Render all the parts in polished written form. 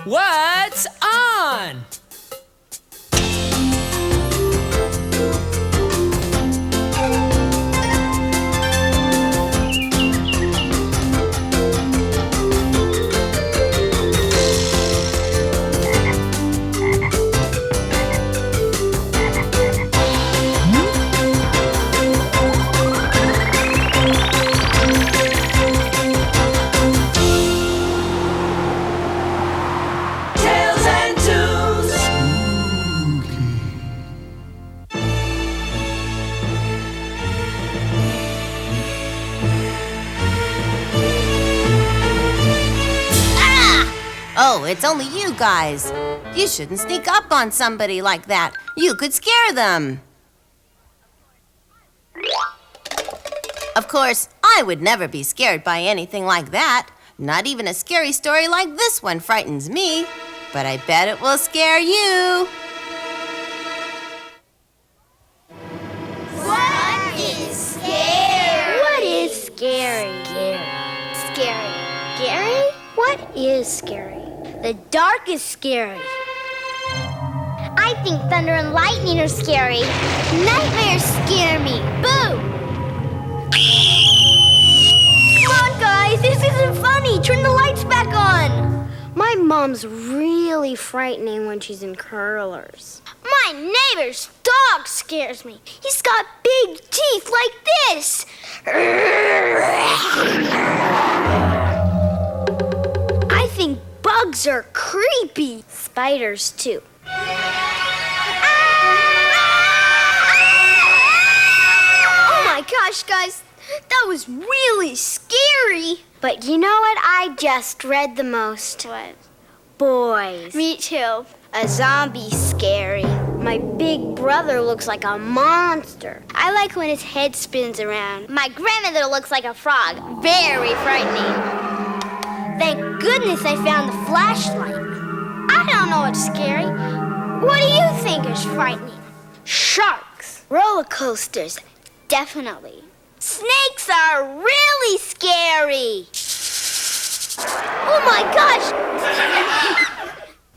What's on? Oh, it's only you guys. You shouldn't sneak up on somebody like that. You could scare them. Of course, I would never be scared by anything like that. Not even a scary story like this one frightens me. But I bet it will scare you. What is scary? What is scary? Scary. Scary? What is scary? The dark is scary. I think thunder and lightning are scary. Nightmares scare me. Boo! Come on, guys, this isn't funny. Turn the lights back on. My mom's really frightening when she's in curlers. My neighbor's dog scares me. He's got big teeth like this. I think bugs are creepy. Spiders, too. Oh my gosh, guys. That was really scary. But you know what I just dread the most? What? Boys. Me too. A zombie's scary. My big brother looks like a monster. I like when his head spins around. My grandmother looks like a frog. Very frightening. Thank goodness I found the flashlight. I don't know what's scary. What do you think is frightening? Sharks. Roller coasters. Definitely. Snakes are really scary. Oh my gosh!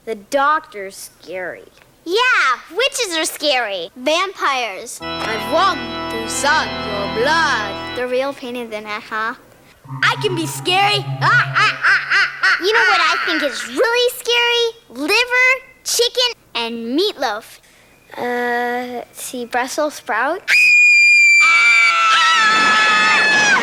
The doctor's scary. Yeah, witches are scary. Vampires. I want to suck your blood. They're real pain in the neck, huh? I can be scary. You know what I think is really scary? Liver, chicken, and meatloaf. Let's see, Brussels sprouts.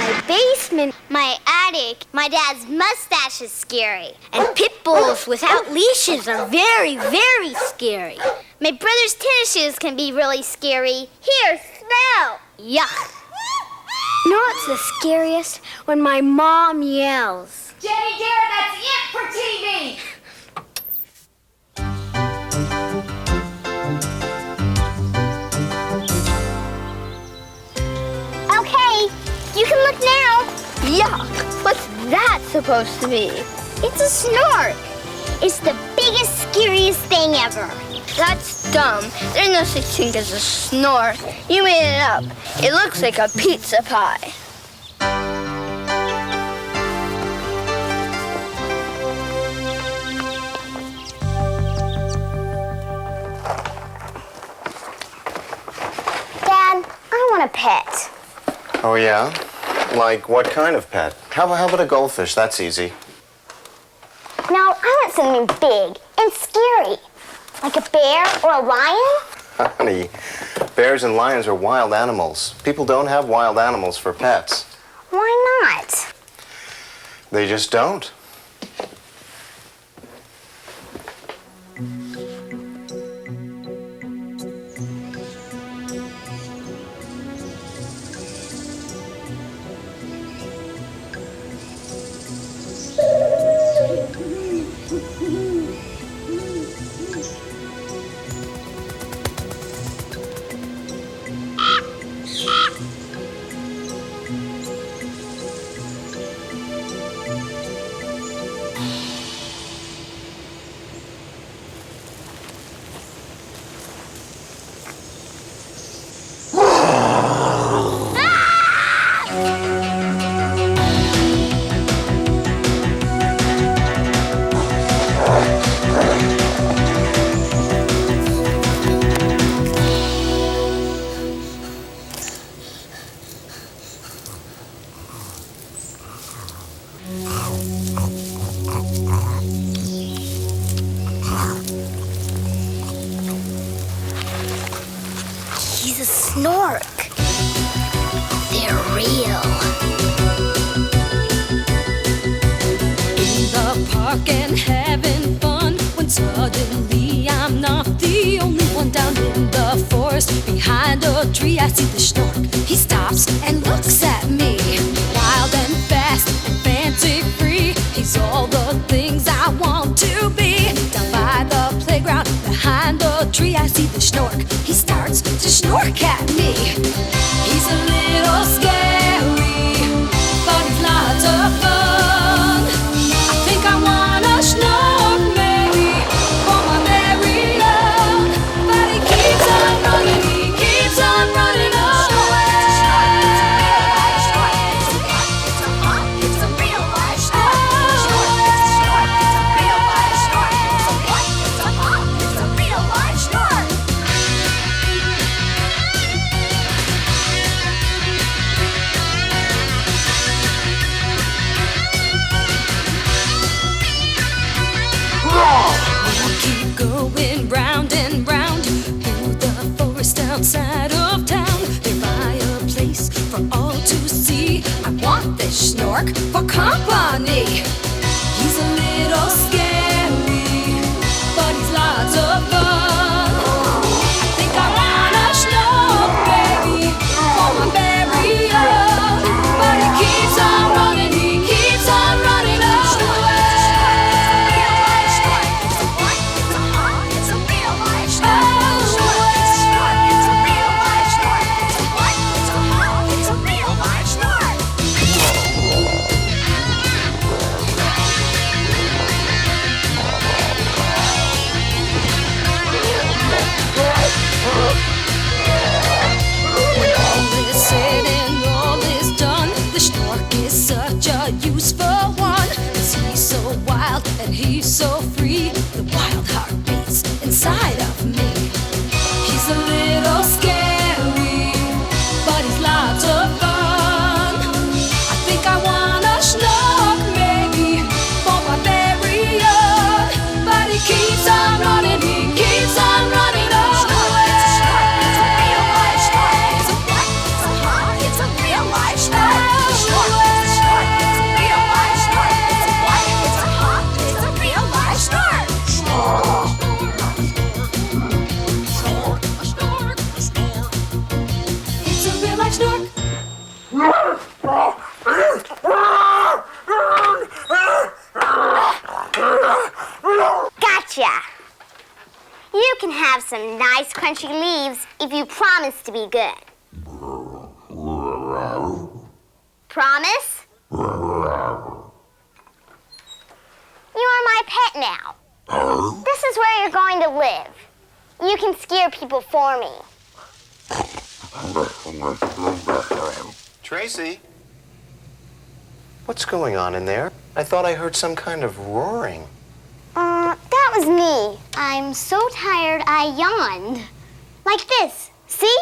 My basement. My attic. My dad's mustache is scary. And pit bulls without leashes are very, very scary. My brother's tennis shoes can be really scary. Here, smell. Yuck. You know what's the scariest? When my mom yells. Jenny dear, that's it for TV! Okay, you can look now. Yuck. What's that supposed to be? It's a snork. It's the biggest, scariest thing ever. That's dumb. There's no such thing as a snore. You made it up. It looks like a pizza pie. Dad, I want a pet. Oh, yeah? Like what kind of pet? How about a goldfish? That's easy. No, I want something big and scary. Like a bear or a lion? Honey, bears and lions are wild animals. People don't have wild animals for pets. Why not? They just don't. schnork. They're real. In the park and having fun, when suddenly I'm not the only one. Down in the forest behind a tree, I see the schnork. He stops and looks at me. Wild and fast and fancy free, he's all the things I want to be. Down by the playground behind the tree, I see the schnork. He starts to schnork at me. He's a little scary, but he's lots of fun. I think I want a schnork, maybe, for my very own. But he keeps on running, he keeps on running away. It's a real life schnork. It's a real life schnork. It's a real life schnork. We'll keep going round and round through the forest outside of town. There by a place for all to see. I want this schnork for company. He's a little scary, but he's lots of fun. I think I want a schnork, baby, for my very own. But he keeps on running, he keeps on running away. It's a real life schnork. It's a real life schnork. It's a real life schnork. When all is said and all is done, the schnork is such a useful one. 'Cause he's so wild and he's so free. The wild heart beats inside of me. He's a little scary, but he's lots of fun. I think I want a schnork, maybe, for my very own. But he keeps on running, he keeps on running away. It's a real life schnork. It's a real life schnork. It's a real life schnork. It's a real life schnork. Gotcha! You can have some nice crunchy leaves if you promise to be good. Promise? You are my pet now. This is where you're going to live. You can scare people for me. Tracy? What's going on in there? I thought I heard some kind of roaring. That was me. I'm so tired I yawned. Like this. See?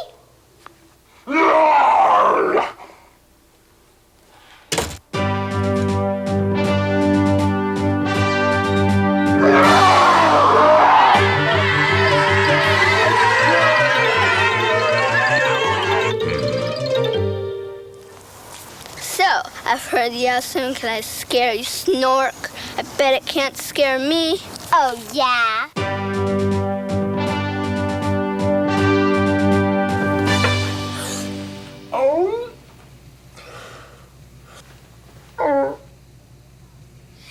So, I've heard the A SCHNORK scary schnork. I bet it can't scare me. Oh, yeah?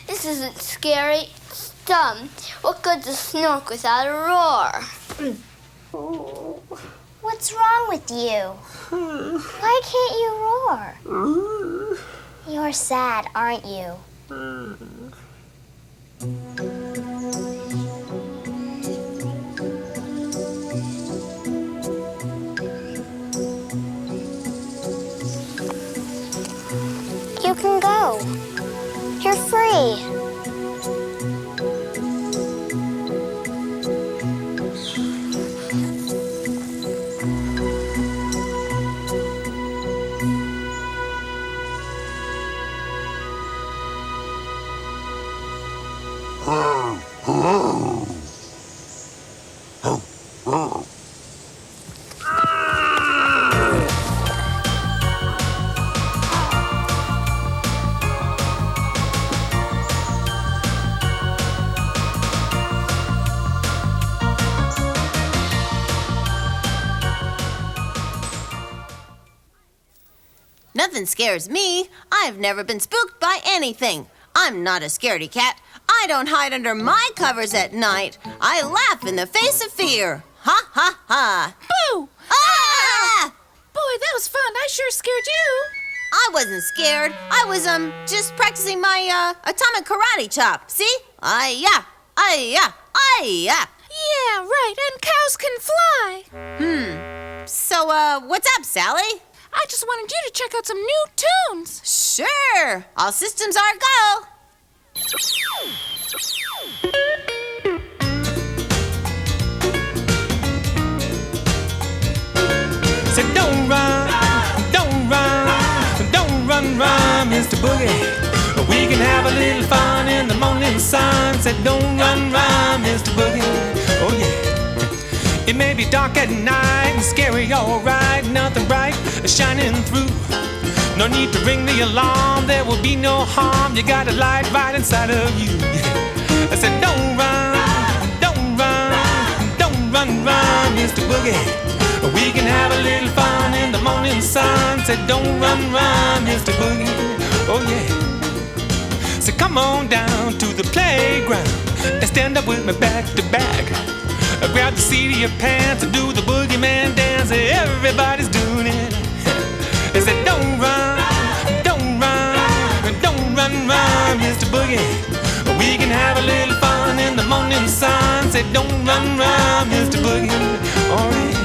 This isn't scary. It's dumb. What good's a schnork without a roar? What's wrong with you? Why can't you roar? You're sad, aren't you? You can go. You're free. Nothing scares me. I've never been spooked by anything. I'm not a scaredy cat. I don't hide under my covers at night. I laugh in the face of fear. Ha, ha, ha. Boo! Ah! Boy, that was fun. I sure scared you. I wasn't scared. I was, just practicing my, atomic karate chop. See? Ay-ya, ay-ya, ay-ya. Yeah, right, and cows can fly. So, what's up, Sally? I just wanted you to check out some new tunes. Sure. All systems are go. Said don't run, run, Mr. Boogie. We can have a little fun in the morning sun. Said don't run, Mr. Boogie. Oh yeah. It may be dark at night and scary, alright. Nothing bright shining through. No need to ring the alarm. There will be no harm. You got a light right inside of you. I said don't run, run, Mr. Boogie. We can have a little fun in the morning sun. Said don't run, Mr. Boogie. Oh yeah. So come on down to the playground and stand up with me back to back. Grab the seat of your pants and do the boogeyman dance. Everybody's doing it. I said don't run, run, Mr. Boogie. We can have a little fun in the morning sun. Said don't run, Mr. Boogie. All right.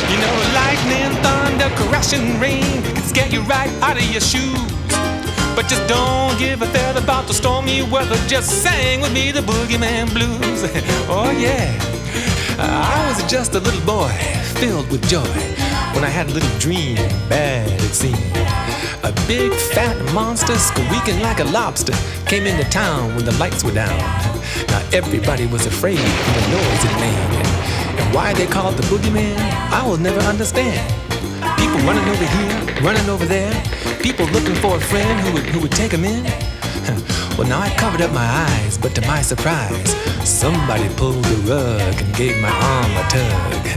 You know, lightning, thunder, crashing rain can scare you right out of your shoes. But just don't give a thought about the stormy weather. Just sing with me the boogeyman blues. Oh yeah. I was just a little boy filled with joy when I had a little dream, bad it seemed. A big fat monster squeaking like a lobster came into town when the lights were down. Now everybody was afraid of the noise it made. And why they call it the boogeyman, I will never understand. People running over here, running over there. People looking for a friend who would take them in. Well, now I covered up my eyes, but to my surprise, somebody pulled the rug and gave my arm a tug.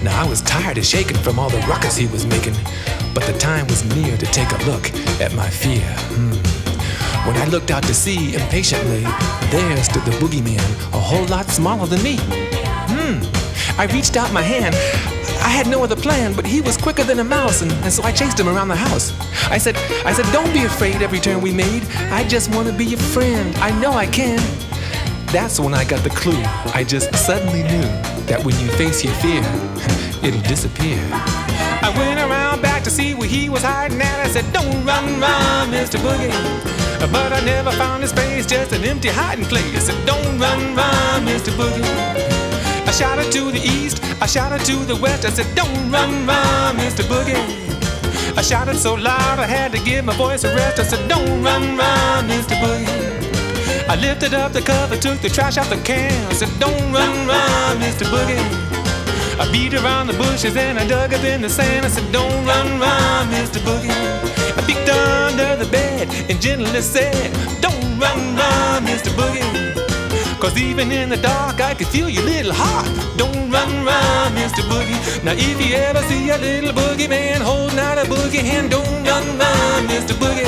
Now I was tired of shaking from all the ruckus he was making, but the time was near to take a look at my fear. When I looked out to sea impatiently, there stood the boogeyman, a whole lot smaller than me. I reached out my hand. I had no other plan, but he was quicker than a mouse, and so I chased him around the house. I said, don't be afraid every turn we made. I just want to be your friend. I know I can. That's when I got the clue. I just suddenly knew that when you face your fear, it'll disappear. I went around back to see where he was hiding at. I said, don't run, Mr. Boogie. But I never found his face, just an empty hiding place. I said, don't run, Mr. Boogie. I shouted to the east, I shouted to the west. I said, don't run, Mr. Boogie. I shouted so loud I had to give my voice a rest. I said, don't run, Mr. Boogie. I lifted up the cover, took the trash out the can. I said, don't run, Mr. Boogie. I beat around the bushes and I dug up in the sand. I said, don't run, Mr. Boogie. I peeked under the bed and gently said, don't run, Mr. Boogie. Cause even in the dark I could feel your little heart. Don't run, Mr. Boogie. Now if you ever see a little boogeyman holding out a boogie hand, don't run, Mr. Boogie.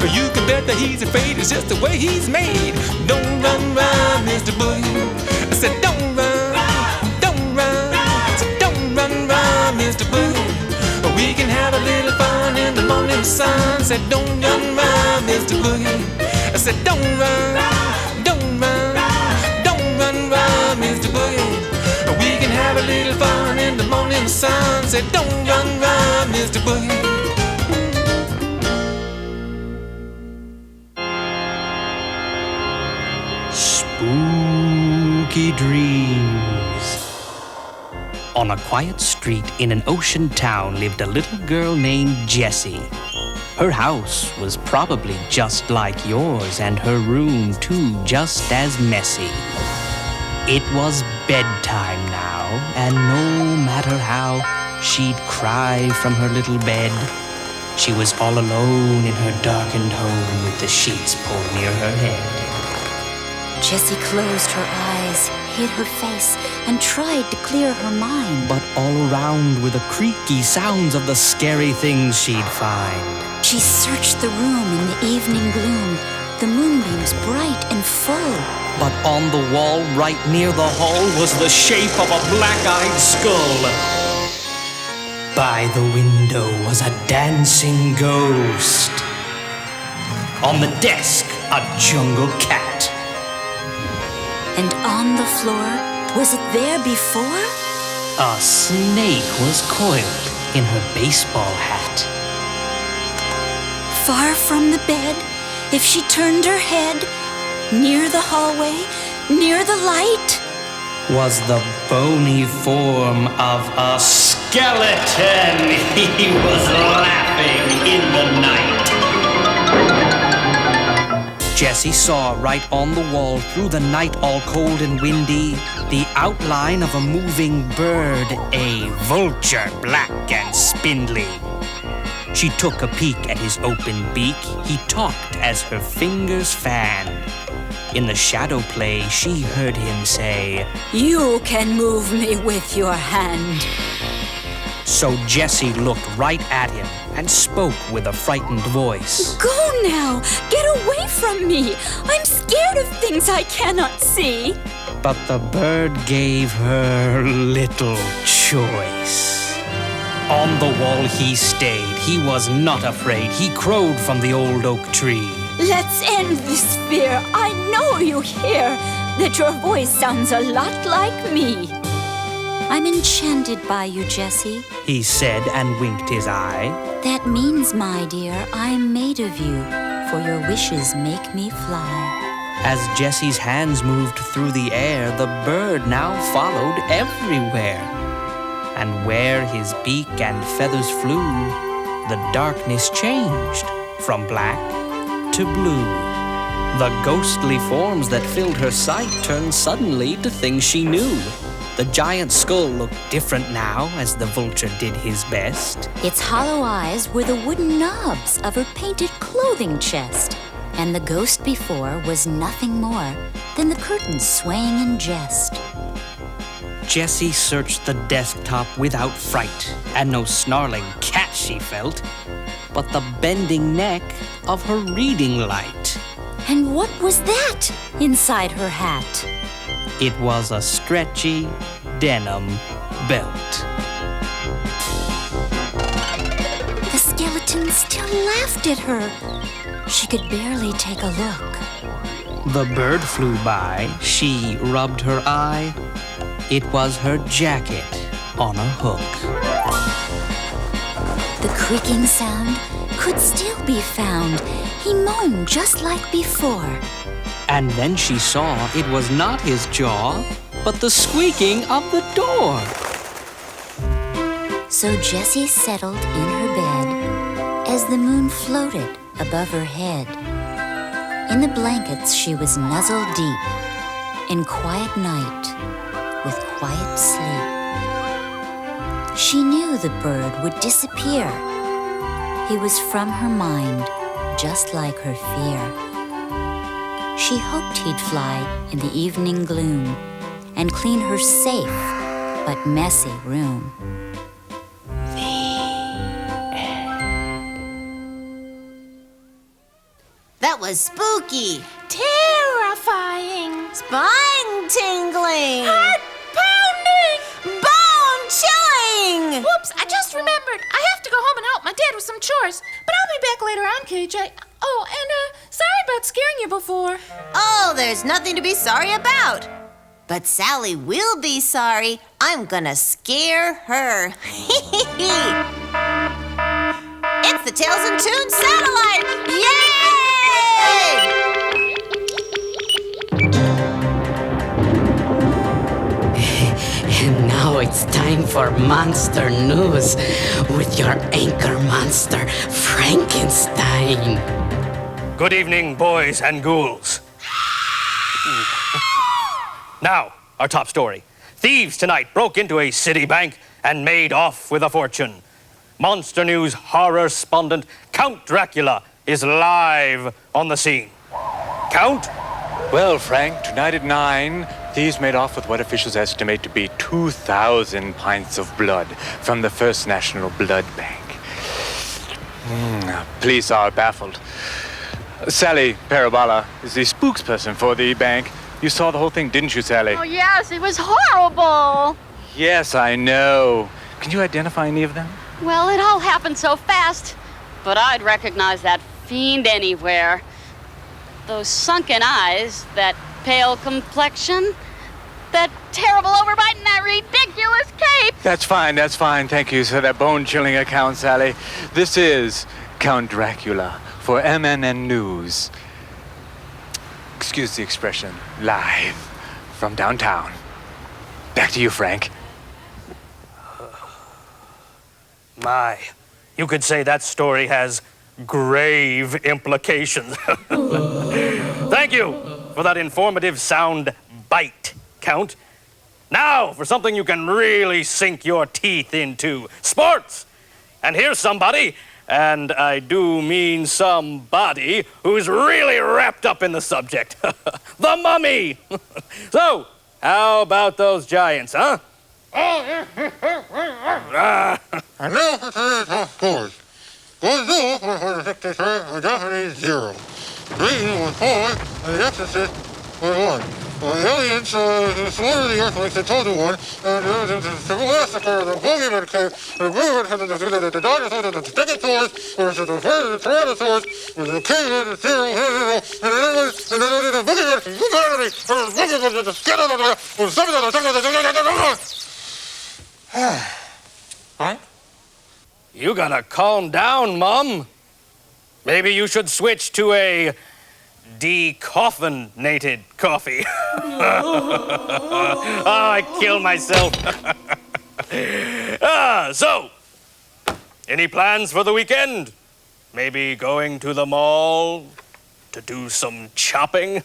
You can bet that he's afraid, it's just the way he's made. Don't run, Mr. Boogie. I said don't run, I said don't run, Mr. Boogie. We can have a little fun in the morning sun. Said don't run, Mr. Boogie. I said don't run, Mr. Boogie. We can have a little fun in the morning sun. Said don't run, Mr. Boogie. Spooky dreams. On a quiet street in an ocean town lived a little girl named Jessie. Her house was probably just like yours, and her room too just as messy. It was bedtime now, and no matter how she'd cry from her little bed, she was all alone in her darkened home with the sheets pulled near her head. Jessie closed her eyes, hid her face, and tried to clear her mind. But all around were the creaky sounds of the scary things she'd find. She searched the room in the evening gloom, the moonbeams bright and full. But on the wall right near the hall was the shape of a black-eyed skull. By the window was a dancing ghost. On the desk, a jungle cat. And on the floor, was it there before? A snake was coiled in her baseball hat. Far from the bed, if she turned her head, near the hallway, near the light, was the bony form of a skeleton. He was laughing in the night. Jessie saw right on the wall, through the night all cold and windy, the outline of a moving bird, a vulture black and spindly. She took a peek at his open beak. He talked as her fingers fanned. In the shadow play, she heard him say, "You can move me with your hand." So Jessie looked right at him and spoke with a frightened voice. "Go now! Get away from me! I'm scared of things I cannot see." But the bird gave her little choice. On the wall he stayed. He was not afraid. He crowed from the old oak tree. "Let's end this fear. I know you hear that your voice sounds a lot like me." "I'm enchanted by you, Jessie," he said and winked his eye. "That means, my dear, I'm made of you, for your wishes make me fly." As Jessie's hands moved through the air, the bird now followed everywhere. And where his beak and feathers flew, the darkness changed from black to blue. The ghostly forms that filled her sight turned suddenly to things she knew. The giant skull looked different now as the vulture did his best. Its hollow eyes were the wooden knobs of her painted clothing chest. And the ghost before was nothing more than the curtains swaying in jest. Jessie searched the desktop without fright, and no snarling cat she felt, but the bending neck of her reading light. And what was that inside her hat? It was a stretchy denim belt. The skeleton still laughed at her. She could barely take a look. The bird flew by. She rubbed her eye. It was her jacket on a hook. The creaking sound could still be found. He moaned just like before. And then she saw it was not his jaw, but the squeaking of the door. So Jessie settled in her bed as the moon floated above her head. In the blankets she was nuzzled deep, in quiet night, with quiet sleep. She knew the bird would disappear. He was from her mind, just like her fear. She hoped he'd fly in the evening gloom and clean her safe but messy room. That was spooky, Terrifying. spine-tingling, Heart-pounding. bone-chilling. Whoops, I just remembered. I have to go home and help my dad with some chores. But I'll be back later on, KJ. Oh, and sorry about scaring you before. Oh, there's nothing to be sorry about. But Sally will be sorry. I'm gonna scare her. It's the Tales and Tunes satellite! Yay! And now it's time for Monster News with your anchor monster, Frankenstein. Good evening, boys and ghouls. Now, our top story. Thieves tonight broke into a city bank and made off with a fortune. Monster News horror-spondent Count Dracula is live on the scene. Count, Well, Frank, tonight at 9, thieves made off with what officials estimate to be 2,000 pints of blood from the First National Blood Bank. Police are baffled. Sally Parabala is the spokesperson for the bank. You saw the whole thing, didn't you, Sally? Oh, yes, it was horrible. Yes, I know. Can you identify any of them? Well, it all happened so fast, but I'd recognize that fiend anywhere. Those sunken eyes, that pale complexion, that terrible overbite, and that ridiculous cape. That's fine. Thank you for that bone-chilling account, Sally. This is Count Dracula for MNN News. Excuse the expression, live from downtown. Back to you, Frank. My, you could say that story has grave implications. Thank you for that informative sound bite, Count. Now for something you can really sink your teeth into. Sports! And here's somebody, and I do mean somebody, who's really wrapped up in the subject. The Mummy! So, how about those Giants, huh? And now for today's top scores. Godzilla for the Japanese 0. Satan was 4, and The Exorcist was 1. The aliens slaughtered the Earth like they told you one, and the civil massacre, the boogeyman came, the boogeyman, the dinosaurs, the stegosaurs, the tyrannosaurs, the king, the zero, and the boogeyman, the skin of the Huh? You gotta calm down, Mom. Maybe you should switch to a decaffeinated coffee. Oh, I killed myself. So, any plans for the weekend? Maybe going to the mall to do some shopping?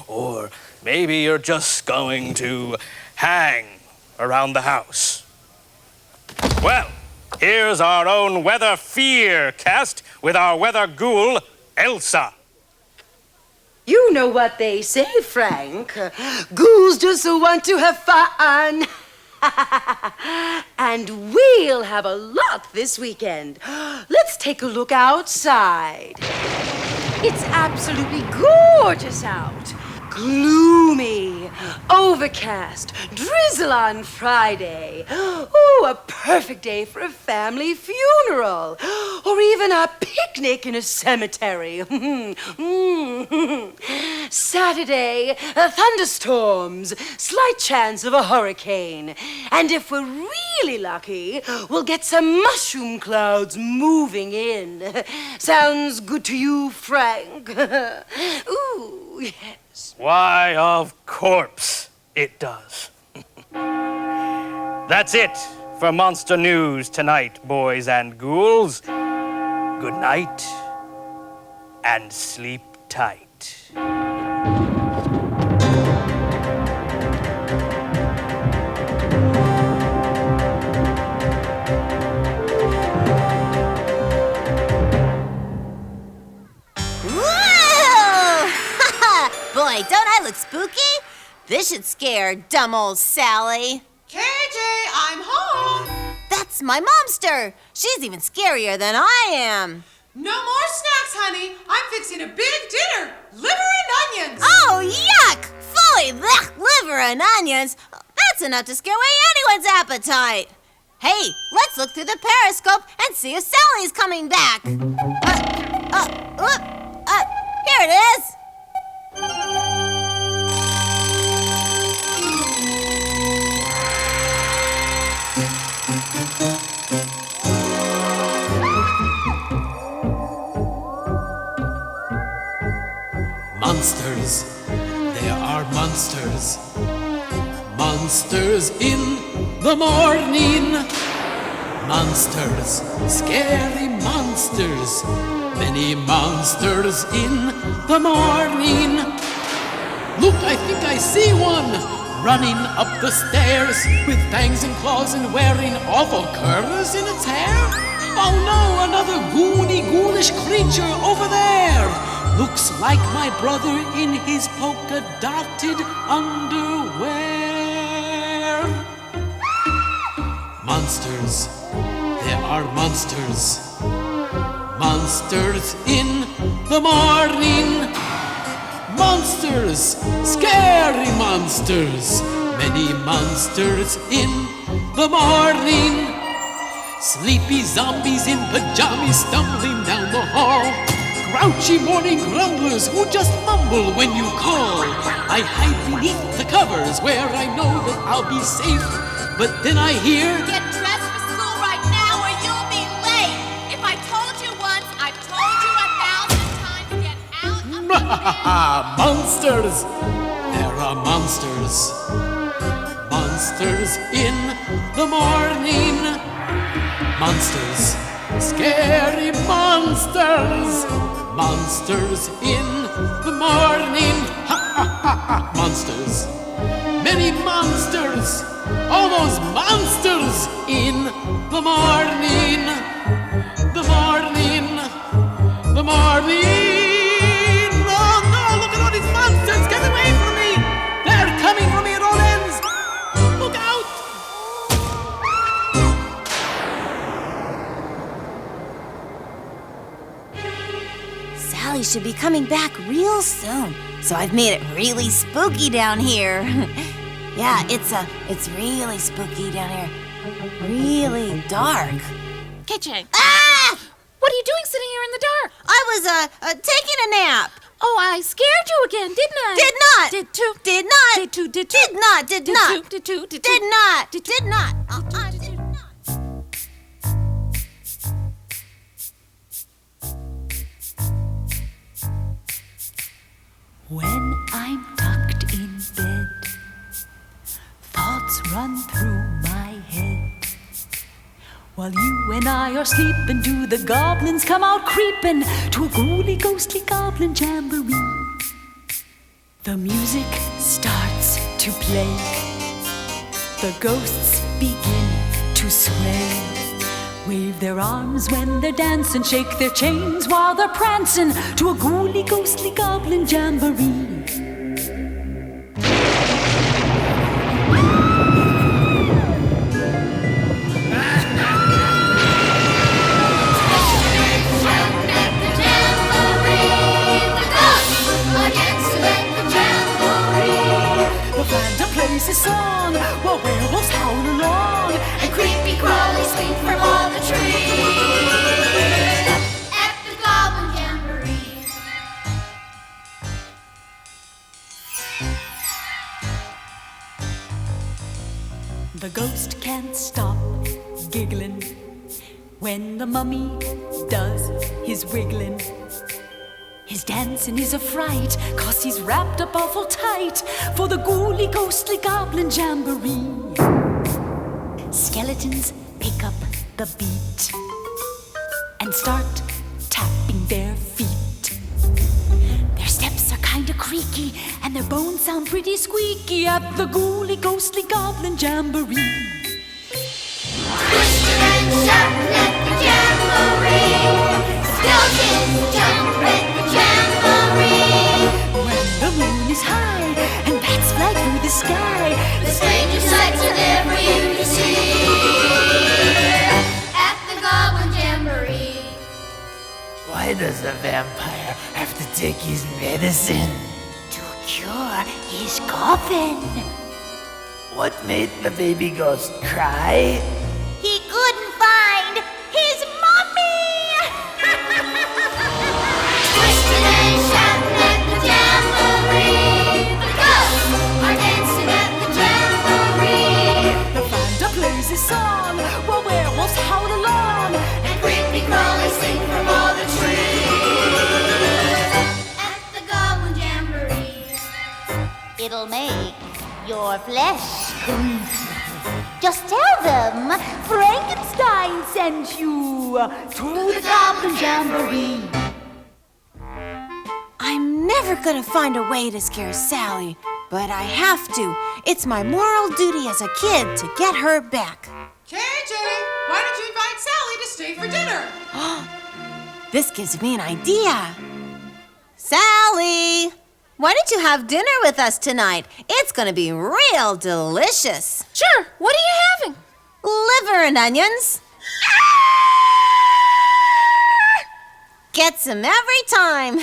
Or maybe you're just going to hang around the house. Well, here's our own Weather Fear cast with our weather ghoul, Elsa. You know what they say, Frank. Ghouls just want to have fun. And we'll have a lot this weekend. Let's take a look outside. It's absolutely gorgeous out. Gloomy, overcast, drizzle on Friday. Oh, a perfect day for a family funeral. Or even a picnic in a cemetery. Saturday, thunderstorms, slight chance of a hurricane. And if we're really lucky, we'll get some mushroom clouds moving in. Sounds good to you, Frank? Ooh, yes. Why, of course it does. That's it for Monster News tonight, boys and ghouls. Good night and sleep tight. Boy, don't I look spooky? This should scare dumb old Sally. KJ, I'm home. That's my momster. She's even scarier than I am. No more snacks, honey. I'm fixing a big dinner. Liver and onions. Oh, yuck! Fully liver and onions. That's enough to scare away anyone's appetite. Hey, let's look through the periscope and see if Sally's coming back. Here it is. Monsters, there are monsters. Monsters in the morning. Monsters, scary monsters. Many monsters in the morning. Look, I think I see one running up the stairs with fangs and claws and wearing awful curlers in its hair. Oh no, another ghoulish creature over there. looks like my brother in his polka-dotted underwear. Monsters, there are monsters. Monsters in the morning. Monsters, scary monsters. Many monsters in the morning. Sleepy zombies in pajamas stumbling down the hall. Grouchy morning grumblers who just mumble when you call. I hide beneath the covers where I know that I'll be safe. But then I hear, Get dressed for school right now or you'll be late. If I told you once, I've told you 1,000 times. Get out of the way. monsters! There are monsters. Monsters in the morning. Monsters, scary monsters. Monsters in the morning. Ha ha ha ha. Monsters, many monsters. All those monsters in the morning. The morning. The morning. Oh no, look at all these monsters. Get away from me. They're coming for me at all ends. Look out. Sally should be coming back real soon, so I've made it really spooky down here. Yeah, it's really spooky down here. Really dark. KJ. Ah! What are you doing sitting here in the dark? I was taking a nap. Oh, I scared you again, didn't I? Did not. Did two. Did not. Did two. Did two. Did not. Did Did not. two. Did two. Did two. Did not. Did Did not. Did not. When I'm tucked in bed, thoughts run through my head. While you and I are sleeping, do the goblins come out creeping to a ghouly, ghostly goblin jamboree? The music starts to play. The ghosts begin to sway. Wave their arms when they're dancing, shake their chains while they're prancing to a ghouly, ghostly goblin jamboree. The phantom plays his song while werewolves howl along, And creepy crawlies swing from all the trees at the Goblin Jamboree. The ghost can't stop giggling when the mummy does his wiggling. His dancing is a fright, 'cause he's wrapped up awful tight for the ghouly, ghostly goblin jamboree. Skeletons pick up the beat and start tapping their feet. Their steps are kinda creaky and their bones sound pretty squeaky at the ghouly, ghostly goblin jamboree. Twisting and shouting at the jamboree. Skeletons jump at the jamboree. When the moon is high and bats fly through the sky, The strangest sights are there for you to see at the Goblin Jamboree. Why does the vampire have to take his medicine? to cure his coffin. What made the baby ghost cry? He couldn't find his mummy. Twisting and shouting at the jamboree. The ghosts are dancing at the jamboree. The phantom plays his song while werewolves howl along, And creepy crawlies sing from all the trees at the Goblin Jamboree. It'll make your flesh creep. Just tell them Frankenstein sent you to the Goblin Jamboree. I'm never gonna find a way to scare Sally, but I have to. It's my moral duty as a kid to get her back. KJ, why don't you invite Sally to stay for dinner? This gives me an idea. Sally, why don't you have dinner with us tonight? It's gonna be real delicious. Sure, what are you having? Liver and onions. Get some every time.